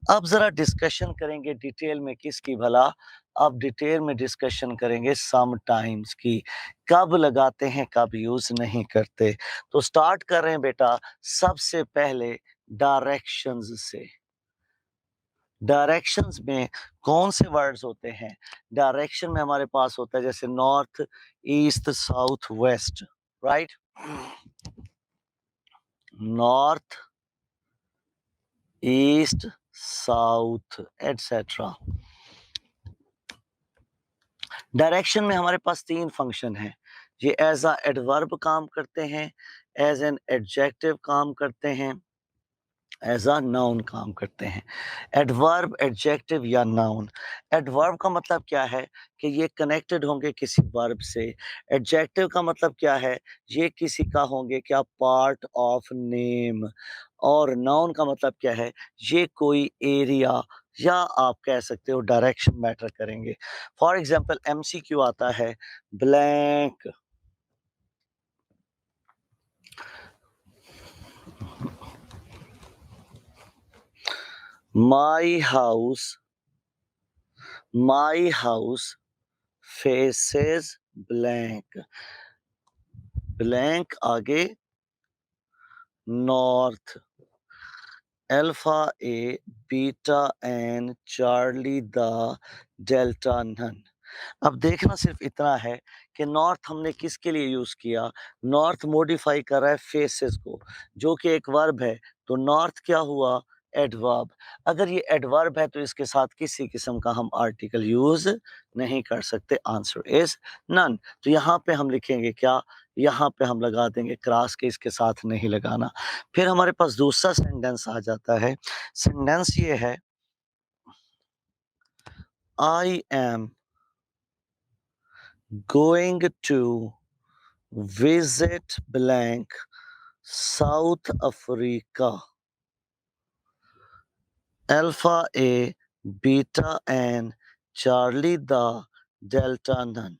अब ज़रा डिस्कशन करेंगे डिटेल में किसकी भला? अब डिटेल में डिस्कशन करेंगे समटाइम्स की। कब लगाते हैं, कब यूज़ नहीं करते। तो स्टार्ट कर रहे हैं बेटा सबसे पहले डायरेक्शंस से। डायरेक्शंस में कौन से वर्ड्स होते हैं? डायरेक्शन में हमारे पास होता है जैसे north, east, south, west, right? North, east, south etcetera. Direction में हमारे पास 3 फंक्शन हैं। ये एज अ एडवर्ब काम करते हैं, एज एन एडजेक्टिव काम करते हैं, एज अ नाउन काम करते हैं। एडवर्ब, एडजेक्टिव या नाउन। एडवर्ब का मतलब क्या है कि ये कनेक्टेड होंगे किसी वर्ब से। एडजेक्टिव का मतलब क्या है, ये किसी का होंगे क्या, पार्ट ऑफ नेम। और नाउन का मतलब क्या है, ये कोई एरिया या आप कह सकते हो डायरेक्शन मैटर करेंगे। फॉर एग्जाम्पल एमसीक्यू आता है blank, my house, my house faces blank. Blank आगे north, alpha a, beta an, Charlie the, delta none. अब देखना सिर्फ इतना है कि नॉर्थ हमने किसके लिए यूज किया? नॉर्थ मॉडिफाई कर रहा है फेसेस को, जो कि एक वर्ब है। तो नॉर्थ क्या हुआ? एडवर्ब। अगर ये एडवर्ब है तो इसके साथ किसी किस्म का हम आर्टिकल यूज नहीं कर सकते। Answer is none. तो यहाँ पे हम लिखेंगे क्या? यहाँ पे हम लगा देंगे क्रॉस के, इसके साथ नहीं लगाना। फिर हमारे पास दूसरा सेंटेंस आ जाता है। सेंटेंस ये है, I am going to visit blank South Africa. Alpha A, Beta N, Charlie the, Delta none.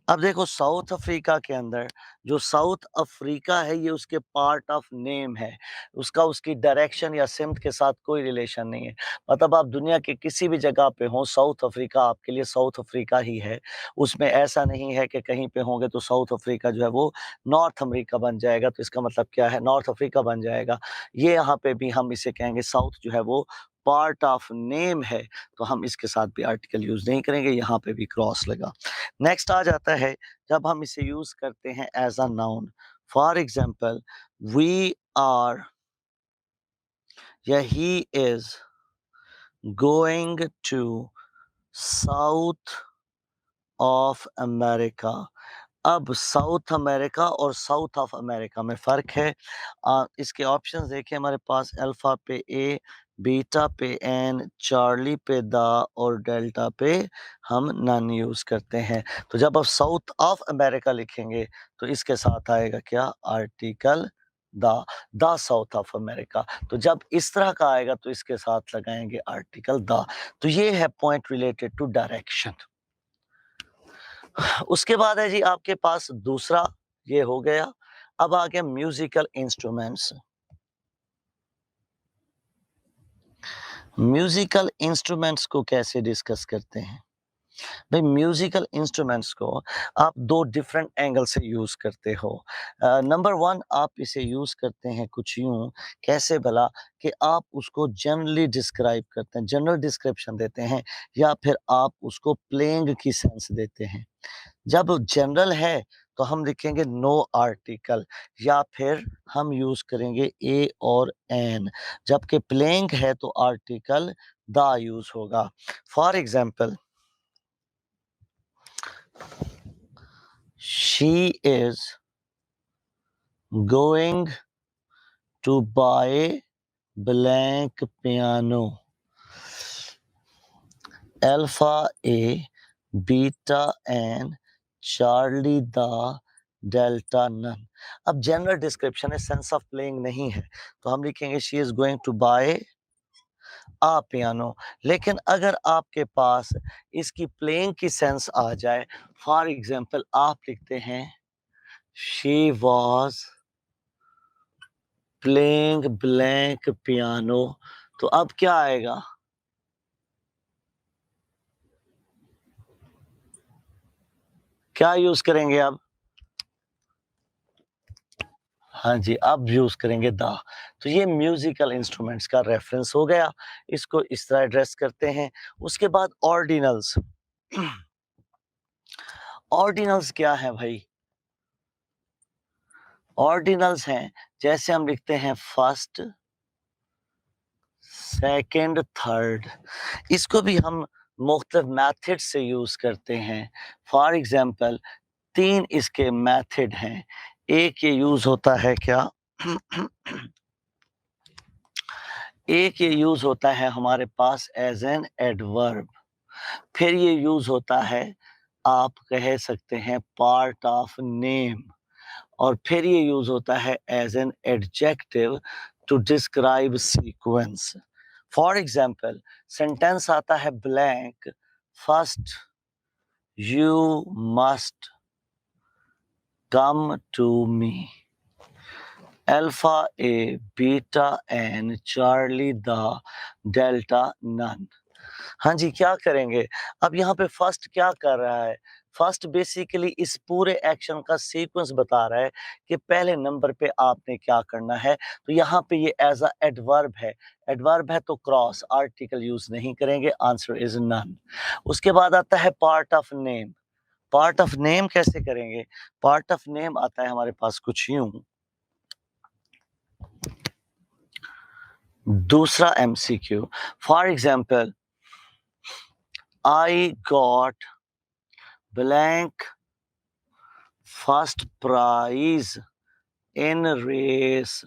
अब देखो साउथ अफ्रीका के अंदर जो साउथ अफ्रीका है ये उसके पार्ट ऑफ नेम है, उसका उसकी डायरेक्शन या सिमत के साथ कोई रिलेशन नहीं है। मतलब आप दुनिया के किसी भी जगह पे हो, साउथ अफ्रीका आपके लिए साउथ अफ्रीका ही है। उसमें ऐसा नहीं है कि कहीं पे होंगे तो साउथ अफ्रीका जो है वो नॉर्थ अमेरिका बन जाएगा। तो इसका मतलब क्या है? नॉर्थ अफ्रीका बन जाएगा। ये यहाँ पे भी हम इसे कहेंगे साउथ जो है वो पार्ट ऑफ नेम है, तो हम इसके साथ भी आर्टिकल यूज नहीं करेंगे, यहाँ पे भी क्रॉस लगा। नेक्स्ट आ जाता है जब हम इसे यूज करते हैं as a noun. For example we are या he is going to south of America. अब साउथ अमेरिका और साउथ ऑफ अमेरिका में फ़र्क है। इसके ऑप्शंस देखिए हमारे पास, अल्फ़ा पे ए, बीटा पे एन, चार्ली पे द और डेल्टा पे हम नन यूज़ करते हैं। तो जब आप साउथ ऑफ अमेरिका लिखेंगे तो इसके साथ आएगा क्या? Article the south of America. तो जब इस तरह का आएगा तो इसके साथ लगाएंगे आर्टिकल द। तो ये है पॉइंट रिलेटेड टू डायरेक्शन। उसके बाद है जी आपके पास दूसरा, ये हो गया। अब आ गया म्यूजिकल इंस्ट्रूमेंट्स। म्यूजिकल इंस्ट्रूमेंट्स को कैसे डिस्कस करते हैं? भाई म्यूजिकल इंस्ट्रूमेंट्स को आप दो डिफरेंट एंगल से यूज करते हो। नंबर वन, आप इसे यूज करते हैं कुछ यूं, कैसे भला, कि आप उसको जनरली डिस्क्राइब करते हैं, जनरल डिस्क्रिप्शन देते हैं, या फिर आप उसको प्लेइंग की सेंस देते हैं। जब जनरल है तो हम लिखेंगे नो आर्टिकल, या फिर हम यूज करेंगे ए और एन। जबकि प्लेइंग है तो आर्टिकल द यूज होगा। For example, she is going to buy blank piano. Alpha A, Beta N, Charlie the, Delta none. अब जनरल डिस्क्रिप्शन है, सेंस ऑफ प्लेइंग नहीं है, तो हम लिखेंगे she is going to buy a piano. लेकिन अगर आपके पास इसकी प्लेइंग की सेंस आ जाए, फॉर एग्जाम्पल आप लिखते हैं she was playing blank piano, तो अब क्या आएगा? क्या यूज करेंगे अब? हाँ जी, अब यूज करेंगे द। तो ये म्यूजिकल इंस्ट्रूमेंट्स का रेफरेंस हो गया, इसको इस तरह एड्रेस करते हैं। उसके बाद ऑर्डिनल्स। ऑर्डिनल्स क्या है भाई? ऑर्डिनल्स हैं, जैसे हम लिखते हैं फर्स्ट, सेकंड, थर्ड। इसको भी हम मुख्तलिफ मेथड से यूज करते हैं। फॉर एग्जाम्पल 3 इसके मेथड हैं। एक ये यूज होता है क्या? एक ये यूज होता है हमारे पास एज एन एडवर्ब। फिर ये यूज होता है, आप कह सकते हैं, पार्ट ऑफ नेम। और फिर ये यूज होता है as an adjective to describe sequence. For example sentence आता है blank, first you must come to me, alpha a beta an Charlie the delta none. हाँ जी, क्या करेंगे? अब यहाँ पे फर्स्ट क्या कर रहा है? फर्स्ट बेसिकली इस पूरे एक्शन का सीक्वेंस बता रहा है कि पहले नंबर पे आपने क्या करना है। तो यहाँ पे ये एज अ एडवर्ब है। एडवर्ब है तो क्रॉस आर्टिकल यूज नहीं करेंगे, आंसर इज नन। उसके बाद आता है part of name. Part of name कैसे करेंगे? पार्ट ऑफ नेम आता है हमारे पास कुछ यूं। दूसरा MCQ, for example I got blank first prize in race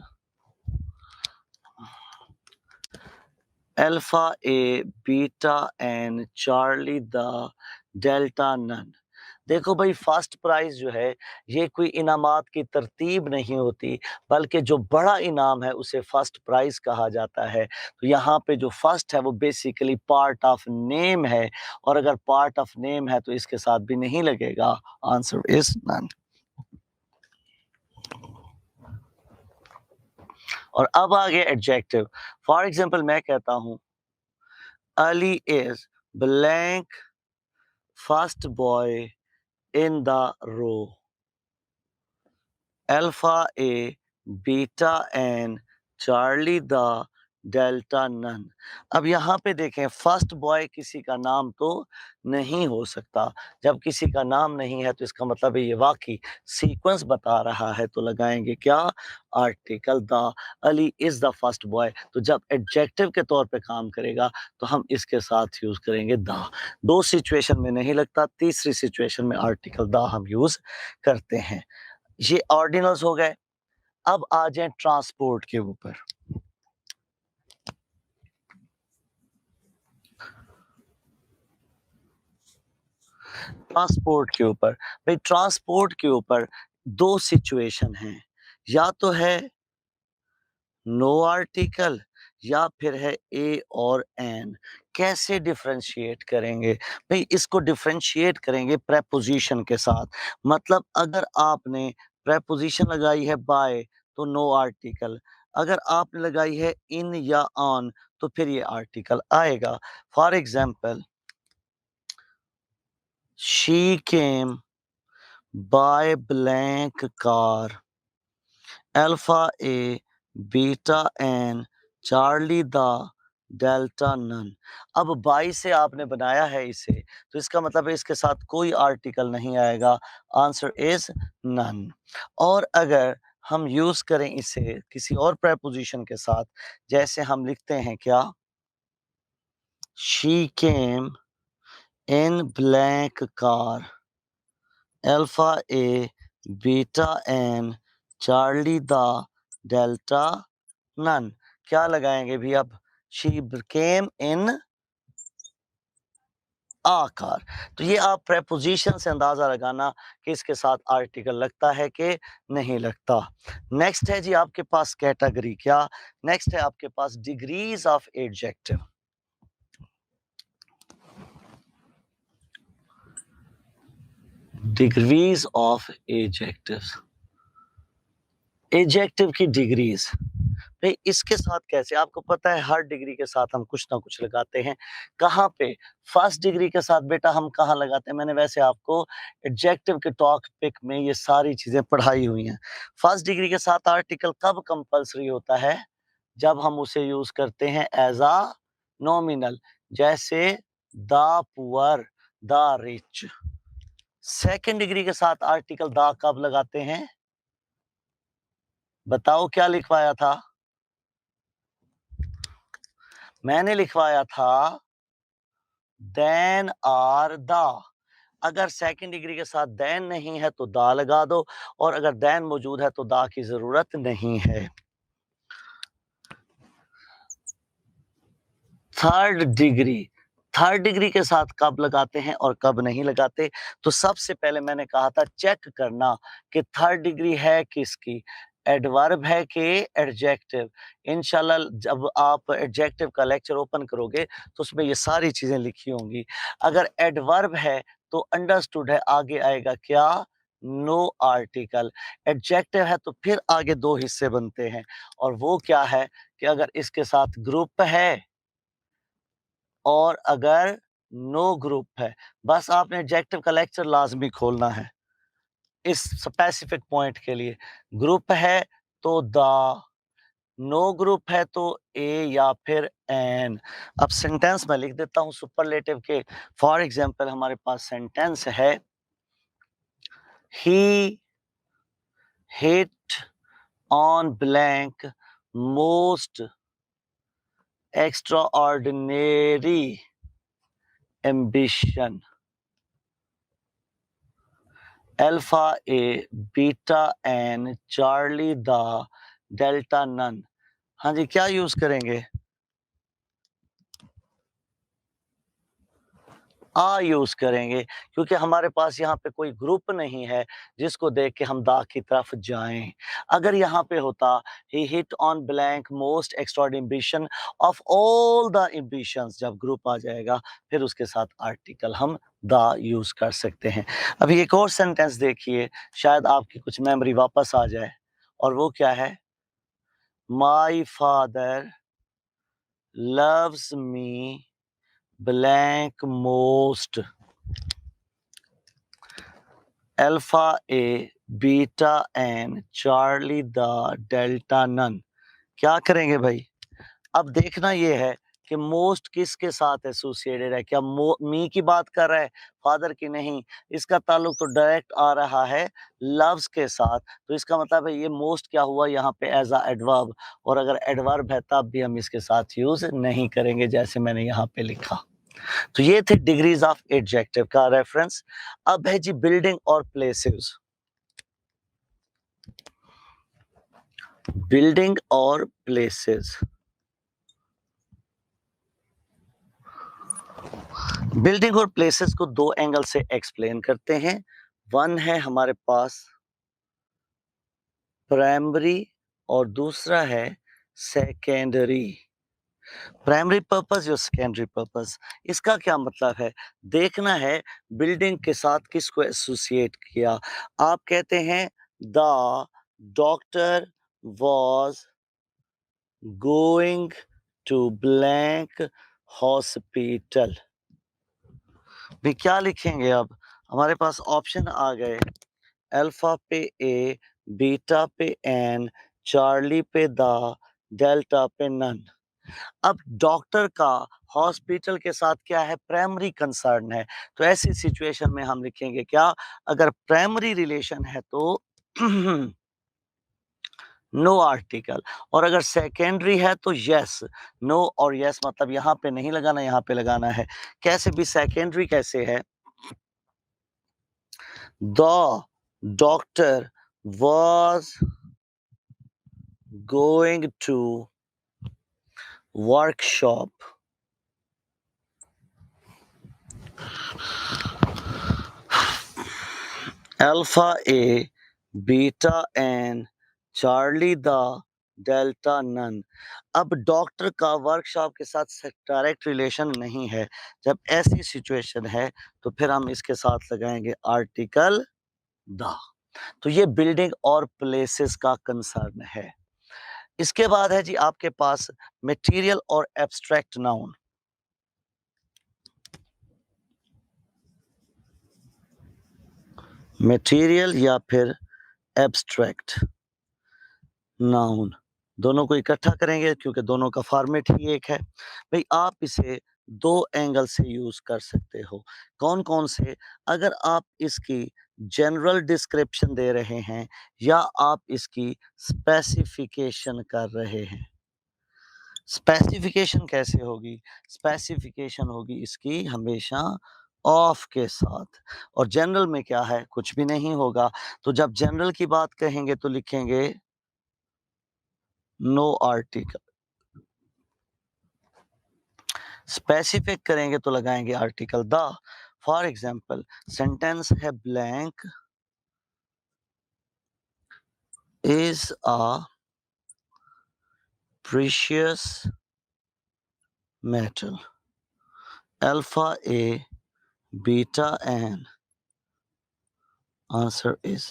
Alpha A, Beta N, Charlie the Delta None। देखो भाई, फर्स्ट प्राइज जो है ये कोई इनामात की तरतीब नहीं होती, बल्कि जो बड़ा इनाम है उसे फर्स्ट प्राइज कहा जाता है। तो यहाँ पे जो फर्स्ट है वो बेसिकली पार्ट ऑफ नेम है, और अगर पार्ट ऑफ नेम है तो इसके साथ भी नहीं लगेगा, आंसर इज नन। और अब आ गया एडजेक्टिव। फॉर एग्जाम्पल मैं कहता हूँ Ali is blank first boy in the row, alpha a, beta an, Charlie the delta none. अब यहाँ पे देखें, फर्स्ट बॉय किसी का नाम तो नहीं हो सकता। जब किसी का नाम नहीं है तो इसका मतलब है ये वाकई सीक्वेंस बता रहा है, तो लगाएंगे क्या? Article the. Ali is the first boy, तो जब एडजेक्टिव के तौर पे काम करेगा तो हम इसके साथ यूज करेंगे द। दो सिचुएशन में नहीं लगता, तीसरी सिचुएशन में आर्टिकल द हम यूज करते हैं। ये ऑर्डिनल्स हो गए। अब आ जाए ट्रांसपोर्ट के ऊपर। ट्रांसपोर्ट के ऊपर भाई, ट्रांसपोर्ट के ऊपर दो सिचुएशन हैं, या तो है नो आर्टिकल या फिर है ए और एन। कैसे डिफरेंशिएट करेंगे भाई? इसको डिफरेंशिएट करेंगे प्रेपोजिशन के साथ। मतलब अगर आपने प्रेपोजिशन लगाई है बाय तो नो आर्टिकल, अगर आपने लगाई है इन या ऑन तो फिर ये आर्टिकल आएगा। For example she came by blank car, alpha a, beta an, Charlie the delta none. अब बाई से आपने बनाया है इसे, तो इसका मतलब है इसके साथ कोई आर्टिकल नहीं आएगा, आंसर इज नन। और अगर हम यूज करें इसे किसी और प्रेपोजिशन के साथ, जैसे हम लिखते हैं क्या? She came in blank car, alpha a, beta an, Charlie the delta none. क्या लगाएंगे भी अब? शी केम इन आकार। तो ये आप प्रेपोजिशन से अंदाजा लगाना कि इसके साथ आर्टिकल लगता है कि नहीं लगता। नेक्स्ट है जी आपके पास कैटेगरी। क्या नेक्स्ट है आपके पास? Degrees of adjective. Degrees of adjectives. Adjective की डिग्रीज भई इसके साथ कैसे? आपको पता है हर डिग्री के साथ हम कुछ ना कुछ लगाते हैं। कहाँ पे? फर्स्ट डिग्री के साथ बेटा हम कहाँ लगाते हैं? मैंने वैसे आपको एडजेक्टिव के टॉपिक में ये सारी चीज़ें पढ़ाई हुई हैं। फर्स्ट डिग्री के साथ आर्टिकल कब कंपल्सरी होता है? जब हम उसे यूज़ करते हैं एज़ अ नॉमिनल, जैसे the poor, the rich. Second degree के साथ आर्टिकल द कब लगाते हैं? बताओ क्या लिखवाया था? मैंने लिखवाया था देन और द। अगर सेकंड डिग्री के साथ देन नहीं है तो द लगा दो, और अगर देन मौजूद है तो द की ज़रूरत नहीं है। थर्ड डिग्री, थर्ड डिग्री के साथ कब लगाते हैं और कब नहीं लगाते? तो सबसे पहले मैंने कहा था चेक करना कि थर्ड डिग्री है किसकी, एडवर्ब है कि एडजेक्टिव। इंशाल्लाह जब आप एडजेक्टिव का लेक्चर ओपन करोगे तो उसमें ये सारी चीज़ें लिखी होंगी। अगर एडवर्ब है तो अंडरस्टूड है, आगे आएगा क्या? No article. एडजेक्टिव है तो फिर आगे 2 हिस्से बनते हैं, और वो क्या है कि अगर इसके साथ ग्रुप है और अगर नो ग्रुप है, बस आपने एडजेक्टिव का लेक्चर लाज़मी खोलना है इस स्पेसिफिक पॉइंट के लिए। ग्रुप है तो द, नो ग्रुप है तो ए या फिर एन। अब सेंटेंस मैं लिख देता हूँ सुपरलेटिव के। फॉर एग्जांपल हमारे पास सेंटेंस है, he hit on blank most extraordinary ambition, alpha a, beta an, Charlie the, delta none. हाँ जी, क्या यूज करेंगे? आ यूज करेंगे, क्योंकि हमारे पास यहाँ पे कोई ग्रुप नहीं है जिसको देख के हम दा की तरफ जाएं। अगर यहाँ पे होता he hit on blank most extraordinary ambition of all the ambitions, जब ग्रुप आ जाएगा फिर उसके साथ आर्टिकल हम दा यूज कर सकते हैं। अभी एक और सेंटेंस देखिए, शायद आपकी कुछ मेमोरी वापस आ जाए, और वो क्या है? My father loves me blank most, alpha A, beta N, Charlie the, delta none। क्या करेंगे भाई? अब देखना ये है कि मोस्ट किसके साथ एसोसिएटेड है। क्या मी की बात कर रहा है, फादर की नहीं? इसका ताल्लुक तो डायरेक्ट आ रहा है लव्स के साथ, तो इसका मतलब है ये मोस्ट क्या हुआ यहाँ पे एज अ एडवर्ब, और अगर एडवर्ब है तब भी हम इसके साथ यूज नहीं करेंगे, जैसे मैंने यहाँ पे लिखा। तो ये थे डिग्रीज ऑफ एडजेक्टिव का रेफरेंस। अब है जी बिल्डिंग और प्लेसेस। बिल्डिंग और प्लेसेस, बिल्डिंग और प्लेसेस को 2 एंगल से एक्सप्लेन करते हैं। वन है हमारे पास प्राइमरी और दूसरा है सेकेंडरी। प्राइमरी पर्पस या सेकेंडरी पर्पस, इसका क्या मतलब है? देखना है बिल्डिंग के साथ किसको एसोसिएट किया। आप कहते हैं the doctor was going to blank hospital. भी क्या लिखेंगे? अब हमारे पास ऑप्शन आ गए, अल्फा पे ए, बीटा पे एन, चार्ली पे द, डेल्टा पे नन। अब डॉक्टर का हॉस्पिटल के साथ क्या है? प्राइमरी कंसर्न है, तो ऐसी सिचुएशन में हम लिखेंगे क्या? अगर प्राइमरी रिलेशन है तो नो आर्टिकल, और अगर सेकेंडरी है तो यस। नो और यस मतलब यहाँ पे नहीं लगाना, यहाँ पे लगाना है। कैसे भी सेकेंडरी कैसे है? The doctor was going to workshop, alpha A, beta N, Charlie the, delta none. अब डॉक्टर का वर्कशॉप के साथ डायरेक्ट रिलेशन नहीं है, जब ऐसी सिचुएशन है तो फिर हम इसके साथ लगाएंगे आर्टिकल द। तो ये बिल्डिंग और प्लेसेस का कंसर्न है। इसके बाद है जी आपके पास मटेरियल और एब्स्ट्रैक्ट नाउन। मटेरियल या फिर एब्स्ट्रैक्ट नाउन, दोनों को इकट्ठा करेंगे क्योंकि दोनों का फॉर्मेट ही एक है। भाई आप इसे दो एंगल से यूज कर सकते हो। कौन कौन से? अगर आप इसकी जनरल डिस्क्रिप्शन दे रहे हैं या आप इसकी स्पेसिफिकेशन कर रहे हैं। स्पेसिफिकेशन कैसे होगी? स्पेसिफिकेशन होगी इसकी हमेशा ऑफ के साथ, और जनरल में क्या है? कुछ भी नहीं होगा। तो जब जनरल की बात कहेंगे तो लिखेंगे नो आर्टिकल। स्पेसिफिक करेंगे तो लगाएंगे article the. For example sentence है blank is a precious metal alpha a beta an answer is.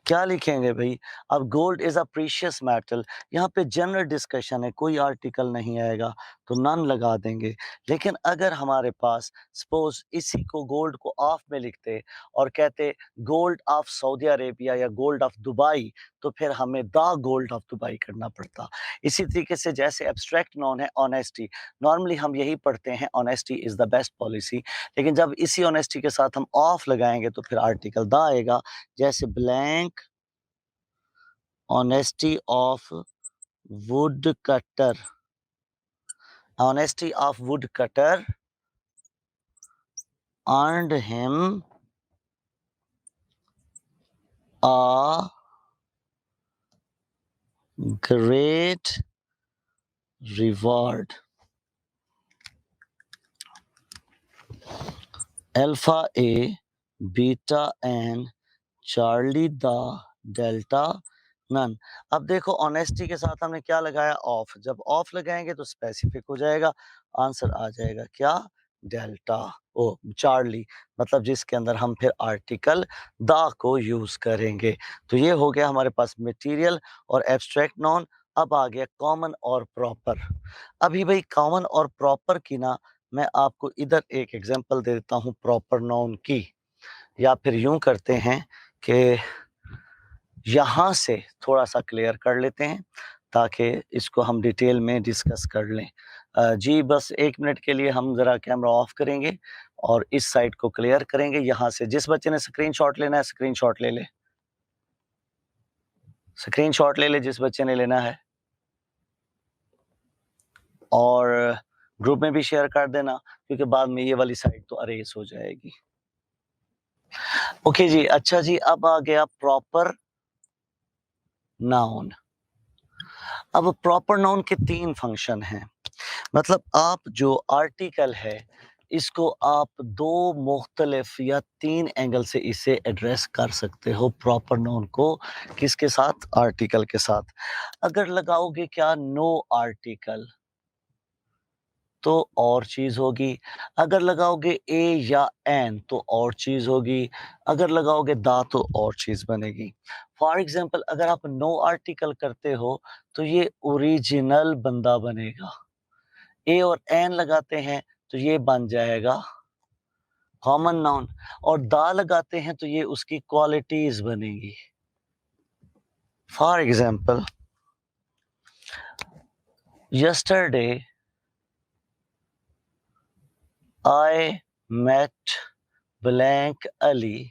क्या लिखेंगे भाई? अब gold is a precious metal, यहाँ पे जनरल डिस्कशन है, कोई आर्टिकल नहीं आएगा तो नन लगा देंगे। लेकिन अगर हमारे पास सपोज इसी को गोल्ड को ऑफ में लिखते और कहते गोल्ड ऑफ सऊदी अरेबिया या गोल्ड ऑफ दुबई, तो फिर हमें द गोल्ड ऑफ दुबई करना पड़ता। इसी तरीके से जैसे एब्स्ट्रैक्ट नॉन है ऑनेस्टी, नॉर्मली हम यही पढ़ते हैं honesty is the best policy, लेकिन जब इसी ऑनेस्टी के साथ हम ऑफ लगाएंगे तो फिर आर्टिकल द आएगा। जैसे blank honesty of woodcutter, honesty of woodcutter earned him a great reward. Alpha A, Beta and Charlie the Delta none. अब देखो ऑनेस्टी के साथ हमने क्या लगाया? ऑफ। जब ऑफ लगाएंगे तो स्पेसिफिक हो जाएगा, आंसर आ जाएगा क्या? डेल्टा ओ चार्ली, मतलब जिसके अंदर हम फिर आर्टिकल द को यूज करेंगे। तो ये हो गया हमारे पास मटेरियल और एब्स्ट्रैक्ट नॉन। अब आ गया कॉमन और प्रॉपर। अभी भाई कॉमन और प्रॉपर की ना मैं आपको इधर एक एग्जांपल दे देता हूँ प्रॉपर नाउन की, या फिर यूं करते हैं कि यहाँ से थोड़ा सा क्लियर कर लेते हैं ताकि इसको हम डिटेल में डिस्कस कर लें। जी बस 1 मिनट के लिए हम ज़रा कैमरा ऑफ करेंगे और इस साइड को क्लियर करेंगे। यहाँ से जिस बच्चे ने स्क्रीनशॉट लेना है स्क्रीनशॉट ले ले, स्क्रीनशॉट ले ले जिस बच्चे ने लेना है, और ग्रुप में भी शेयर कर देना क्योंकि बाद में ये वाली साइड तो अरेज हो जाएगी। ओके जी, अच्छा जी, अब आ गया प्रॉपर नाउन। अब प्रॉपर नाउन के 3 फंक्शन हैं। मतलब आप जो आर्टिकल है इसको आप 2 मुख्तलिफ या 3 एंगल से इसे एड्रेस कर सकते हो प्रॉपर नाउन को। किसके साथ? आर्टिकल के साथ। अगर लगाओगे क्या नो आर्टिकल तो और चीज होगी, अगर लगाओगे ए या एन तो और चीज होगी, अगर लगाओगे दा तो और चीज बनेगी। फॉर एग्जाम्पल अगर आप नो आर्टिकल करते हो तो ये ओरिजिनल बंदा बनेगा। ए और एन लगाते हैं तो ये बन जाएगा कॉमन नाउन, और दा लगाते हैं तो ये उसकी क्वालिटीज बनेगी। For example yesterday I met blank Ali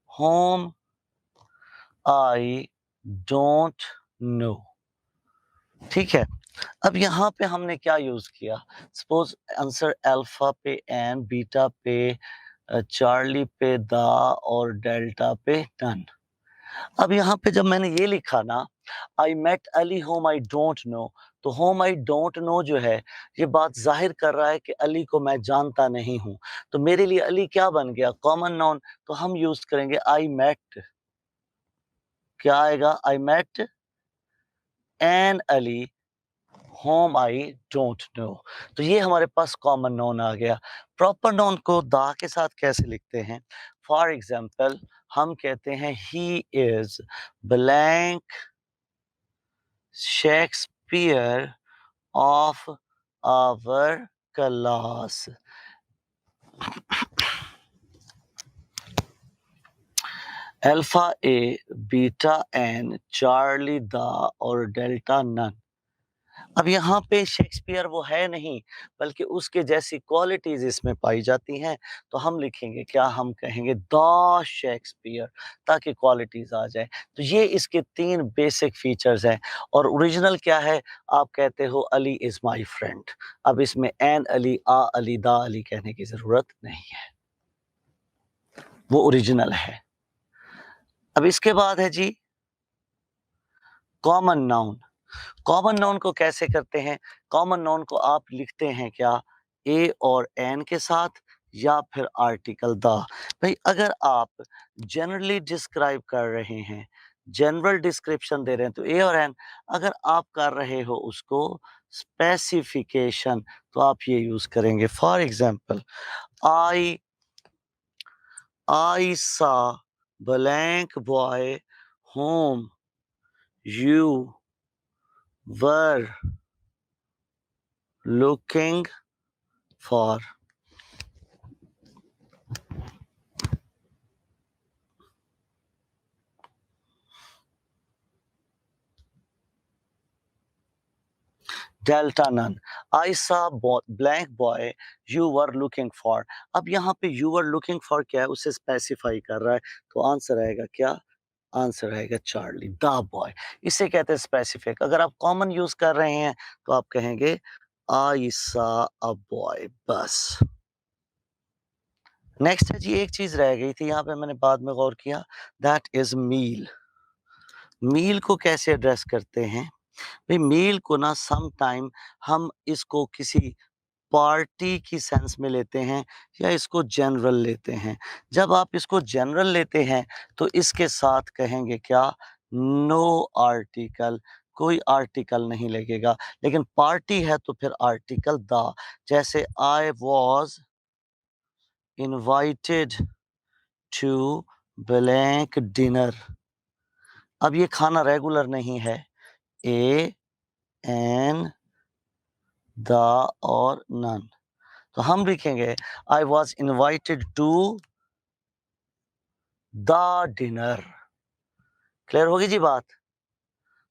home I don't know. ठीक है, अब यहाँ पे हमने क्या यूज किया? सपोज आंसर अल्फा पे एन, बीटा पे चार्ली पे दा और डेल्टा पे नन। अब यहाँ पे जब मैंने ये लिखा ना I met Ali home I don't know, तो होम आई डोंट नो जो है ये बात जाहिर कर रहा है कि अली को मैं जानता नहीं हूं। तो मेरे लिए अली क्या बन गया? Common noun. तो हम यूज करेंगे आई मेट। क्या आएगा? I met an Ali home I don't know. तो ये हमारे पास कॉमन नाउन आ गया। प्रॉपर नाउन को दा के साथ कैसे लिखते हैं? फॉर एग्जाम्पल हम कहते हैं he is blank Shakespeare of our class. Alpha A, beta N, Charlie the और डेल्टा नन। अब यहाँ पे शेक्सपियर वो है नहीं, बल्कि उसके जैसी क्वालिटीज़ इसमें पाई जाती हैं, तो हम लिखेंगे क्या? हम कहेंगे द शेक्सपियर, ताकि क्वालिटीज़ आ जाए। तो ये इसके 3 बेसिक फीचर्स हैं और ओरिजिनल क्या है? आप कहते हो अली इज़ माय फ्रेंड। अब इसमें एन अली, आ अली, दा अली कहने की ज़रूरत नहीं है। वो ओरिजिनल है। अब इसके बाद है जी कॉमन नाउन। कॉमन नाउन को कैसे करते हैं? कॉमन नाउन को आप लिखते हैं क्या? ए और एन के साथ या फिर आर्टिकल द। भाई अगर आप जनरली डिस्क्राइब कर रहे हैं, जनरल डिस्क्रिप्शन दे रहे हैं तो ए और एन। अगर आप कर रहे हो उसको स्पेसिफिकेशन तो आप ये यूज करेंगे। For example I I saw blank boy whom you were looking for। Delta none. I saw blank boy you were looking for. अब यहाँ पे यू वर लुकिंग फॉर क्या है? उसे स्पेसिफाई कर रहा है, तो आंसर आएगा क्या? आंसर आएगा चार्ली द बॉय। इसे कहते हैं स्पेसिफिक। अगर आप कॉमन यूज कर रहे हैं तो आप कहेंगे आई सा अ बॉय, बस। नेक्स्ट है जी, एक चीज रह गई थी यहाँ पे, मैंने बाद में गौर किया, दैट इज मील। मील को कैसे एड्रेस करते हैं? भाई मील को ना सम टाइम हम इसको किसी पार्टी की सेंस में लेते हैं या इसको जनरल लेते हैं। जब आप इसको जनरल लेते हैं तो इसके साथ कहेंगे क्या? नो आर्टिकल, कोई आर्टिकल नहीं लगेगा। लेकिन पार्टी है तो फिर आर्टिकल द। जैसे I was invited to blank dinner. अब ये खाना रेगुलर नहीं है। ए एन द और नन, तो हम लिखेंगे I was invited to the dinner. Clear होगी जी बात?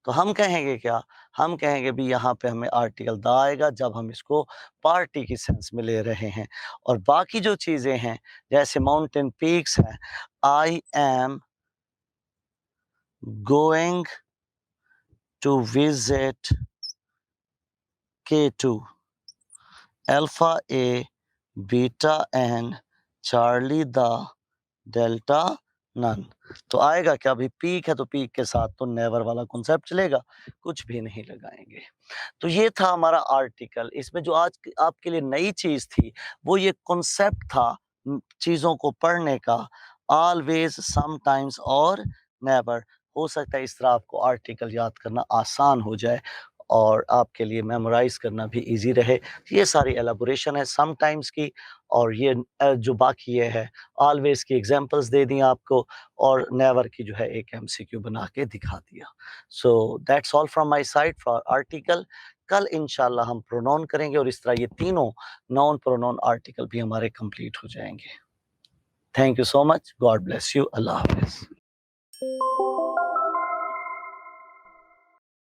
तो हम कहेंगे क्या? हम कहेंगे भी यहाँ पे हमें आर्टिकल द आएगा जब हम इसको पार्टी की सेंस में ले रहे हैं। और बाकी जो चीजें हैं जैसे माउंटेन पीक्स हैं, I am going to visit K2, alpha a, beta an, Charlie the, delta none. तो आएगा क्या? अभी पीक है तो पीक के साथ तो नेवर वाला कॉन्सेप्ट चलेगा, कुछ भी नहीं लगाएंगे। तो ये था हमारा आर्टिकल। इसमें जो आज आपके लिए नई चीज थी वो ये कॉन्सेप्ट था चीजों को पढ़ने का, ऑलवेज, समटाइम्स और नेवर। हो सकता है इस तरह आपको आर्टिकल याद करना आसान हो जाए और आपके लिए मेमोराइज करना भी इजी रहे। ये सारी एलाबोरेशन है समटाइम्स की, और ये जो बाकी ये है ऑलवेज की एग्जांपल्स दे दी आपको, और नेवर की जो है एक एमसीक्यू बना के दिखा दिया। So that's all from my side for article. कल इंशाल्लाह हम प्रोनाउन करेंगे और इस तरह ये तीनों नॉन प्रोनाउन आर्टिकल भी हमारे कंप्लीट हो जाएंगे। Thank you so much. God bless you. Allah Hafiz.